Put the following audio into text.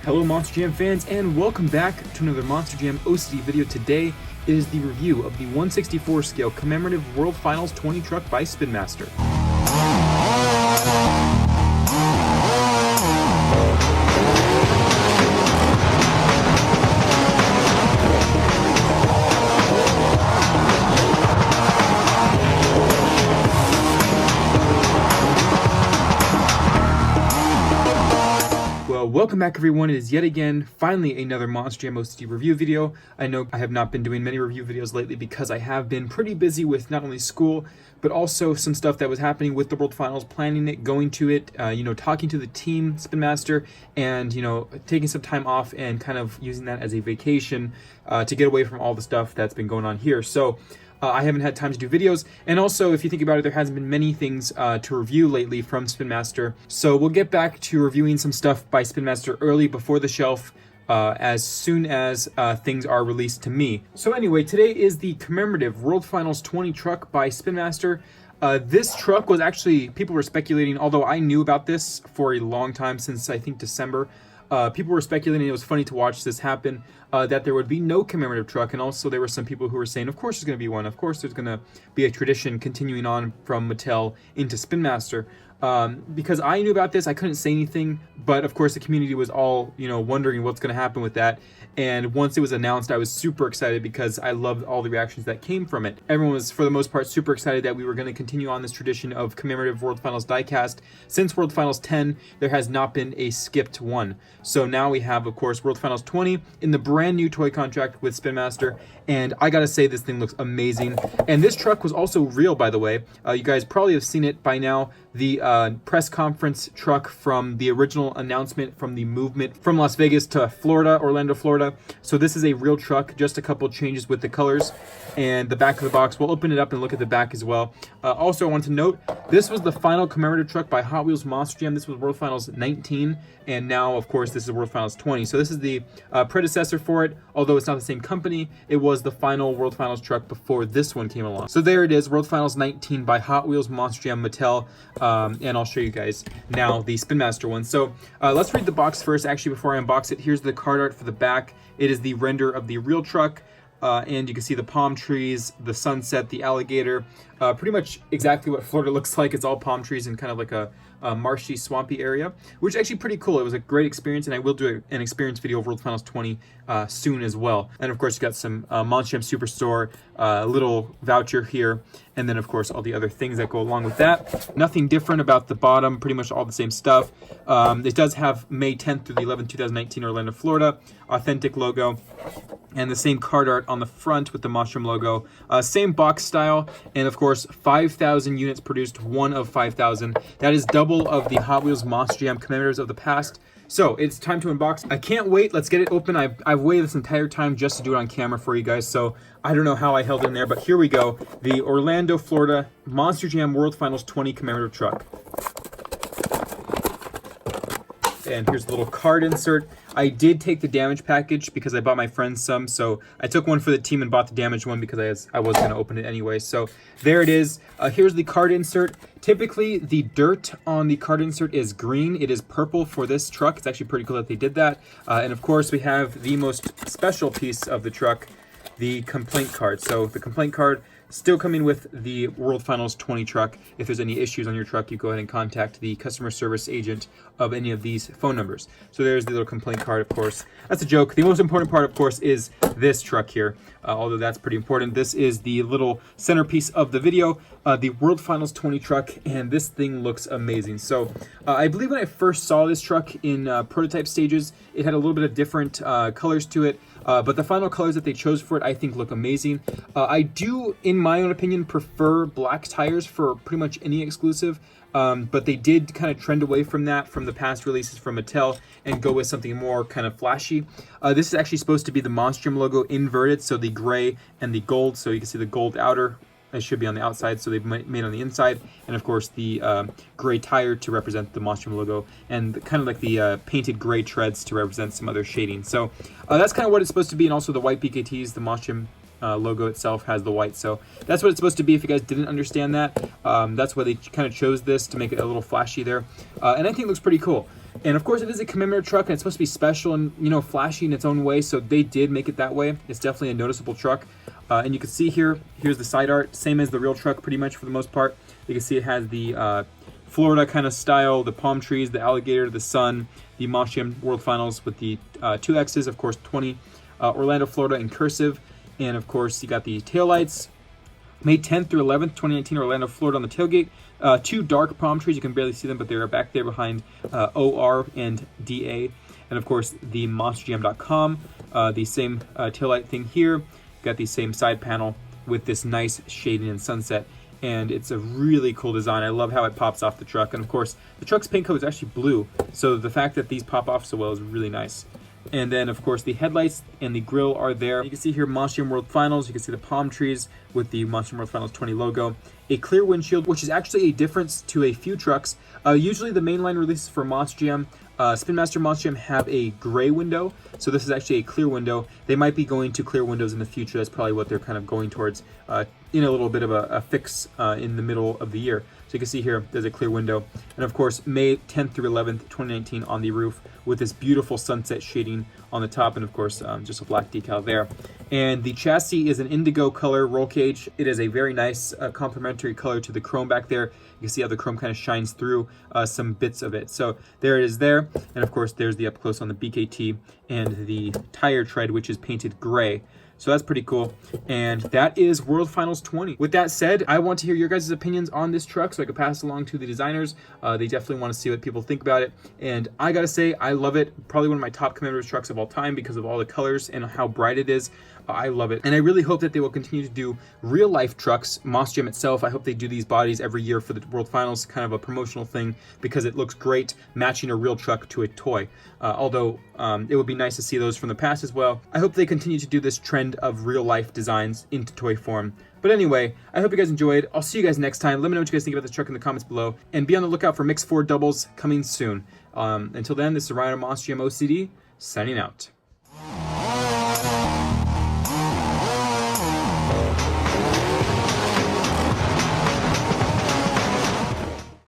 Hello Monster Jam fans, and welcome back to another Monster Jam OCD video. Today is the review of the 1/64 scale Commemorative World Finals 20 truck by Spin Master. Welcome back everyone. It is yet again finally another Monster Jam OCD review video. I know I have not been doing many review videos lately because I have been pretty busy with not only school but also some stuff that was happening with the World Finals, planning it, going to it, talking to the team, Spin Master, and taking some time off and kind of using that as a vacation to get away from all the stuff that's been going on here. So I haven't had time to do videos, and also if you think about it, there hasn't been many things to review lately from Spin Master. So we'll get back to reviewing some stuff by Spin Master early before the shelf as soon as things are released to me. So anyway, today is the Commemorative World Finals 20 truck by Spin Master. This truck was actually, people were speculating, although I knew about this for a long time, since I think December. People were speculating, it was funny to watch this happen, that there would be no commemorative truck, and also there were some people who were saying, of course there's going to be one, of course there's going to be a tradition continuing on from Mattel into Spin Master. Because I knew about this, I couldn't say anything, but of course the community was all, wondering what's going to happen with that. And once it was announced, I was super excited because I loved all the reactions that came from it. Everyone was, for the most part, super excited that we were going to continue on this tradition of commemorative World Finals diecast. Since World Finals 10, there has not been a skipped one. So now we have, of course, World Finals 20 in the brand new toy contract with Spin Master. And I gotta say, this thing looks amazing. And this truck was also real, by the way. You guys probably have seen it by now. The press conference truck from the original announcement from the movement from Las Vegas to Florida, Orlando, Florida. So this is a real truck, just a couple changes with the colors and the back of the box. We'll open it up and look at the back as well. Also, I want to note, this was the final commemorative truck by Hot Wheels Monster Jam. This was World Finals 19, and now, of course, this is World Finals 20. So this is the predecessor for it, although it's not the same company. It was the final World Finals truck before this one came along. So there it is, World Finals 19 by Hot Wheels Monster Jam Mattel, and I'll show you guys now the Spin Master one. So let's read the box first. Actually, before I unbox it, here's the card art for the back. It is the render of the real truck. And you can see the palm trees, the sunset, the alligator, pretty much exactly what Florida looks like. It's all palm trees and kind of like a marshy, swampy area, which is actually pretty cool. It was a great experience, and I will do an experience video of World Finals 20 soon as well. And of course, you got some Monster Jam Superstore, a little voucher here, and then of course all the other things that go along with that. Nothing different about the bottom, pretty much all the same stuff. It does have May 10th through the 11th, 2019, Orlando, Florida, authentic logo, and the same card art on the front with the Mushroom logo. Same box style, and of course 5,000 units produced, one of 5,000. That is double of the Hot Wheels Monster Jam commemoratives of the past. So it's time to unbox. I can't wait. Let's get it open. I've waited this entire time just to do it on camera for you guys, so I don't know how I held in there, but here we go. The Orlando, Florida Monster Jam World Finals 20 commemorative truck. And here's the little card insert. I did take the damage package because I bought my friends some, so I took one for the team and bought the damaged one because I was going to open it anyway. So there it is. Here's the card insert. Typically, the dirt on the card insert is green. It is purple for this truck. It's actually pretty cool that they did that. And of course, we have the most special piece of the truck, the complaint card. So the complaint card still coming with the World Finals 20 truck. If there's any issues on your truck, you go ahead and contact the customer service agent of any of these phone numbers. So there's the little complaint card, of course. That's a joke. The most important part, of course, is this truck here, although that's pretty important. This is the little centerpiece of the video, the World Finals 20 truck, and this thing looks amazing. So I believe when I first saw this truck in prototype stages, it had a little bit of different colors to it. But the final colors that they chose for it, I think, look amazing. I do, in my own opinion, prefer black tires for pretty much any exclusive. But they did kind of trend away from that from the past releases from Mattel and go with something more kind of flashy. This is actually supposed to be the Monster Jam logo inverted, so the gray and the gold. So you can see the gold outer. It should be on the outside, so they've made on the inside, and of course the gray tire to represent the Monster Jam logo, and kind of like the painted gray treads to represent some other shading. So that's kind of what it's supposed to be, and also the white BKTs, the Monster Jam logo itself has the white, so that's what it's supposed to be. If you guys didn't understand that, that's why they kind of chose this to make it a little flashy there, and I think it looks pretty cool. And of course, it is a commemorative truck, and it's supposed to be special and, you know, flashy in its own way. So they did make it that way. It's definitely a noticeable truck. And you can see here, here's the side art, same as the real truck pretty much for the most part. You can see it has the Florida kind of style, the palm trees, the alligator, the sun, the Monster Jam World Finals with the 2 X's, of course, 20, Orlando, Florida in cursive. And of course, you got the taillights. May 10th through 11th, 2019, Orlando, Florida on the tailgate. 2 dark palm trees, you can barely see them, but they're back there behind OR and DA. And of course, the monsterjam.com, the same taillight thing here. Got the same side panel with this nice shading and sunset. And it's a really cool design. I love how it pops off the truck. And of course, the truck's paint code is actually blue. So the fact that these pop off so well is really nice. And then, of course, the headlights and the grille are there. You can see here Monster Jam World Finals. You can see the palm trees with the Monster Jam World Finals 20 logo. A clear windshield, which is actually a difference to a few trucks. Usually the mainline releases for Monster Jam, Spin Master Monster Jam have a gray window. So this is actually a clear window. They might be going to clear windows in the future. That's probably what they're kind of going towards in a little bit of a fix in the middle of the year. So you can see here, there's a clear window. And of course, May 10th through 11th, 2019 on the roof with this beautiful sunset shading on the top. And of course, just a black decal there. And the chassis is an indigo color roll cage. It is a very nice complementary color to the chrome back there. You can see how the chrome kind of shines through some bits of it. So there it is there. And of course, there's the up close on the BKT and the tire tread, which is painted gray. So that's pretty cool. And that is World Finals 20. With that said, I want to hear your guys' opinions on this truck so I could pass along to the designers. They definitely want to see what people think about it. And I gotta say, I love it. Probably one of my top commemorative trucks of all time because of all the colors and how bright it is. I love it. And I really hope that they will continue to do real life trucks. Monster Jam itself, I hope they do these bodies every year for the World Finals, kind of a promotional thing because it looks great matching a real truck to a toy. Although it would be nice to see those from the past as well. I hope they continue to do this trend of real life designs into toy form. But anyway, I hope you guys enjoyed. I'll see you guys next time. Let me know what you guys think about this truck in the comments below. And be on the lookout for Mix 4 doubles coming soon. Until then, this is Ryan of Monster Jam OCD, signing out.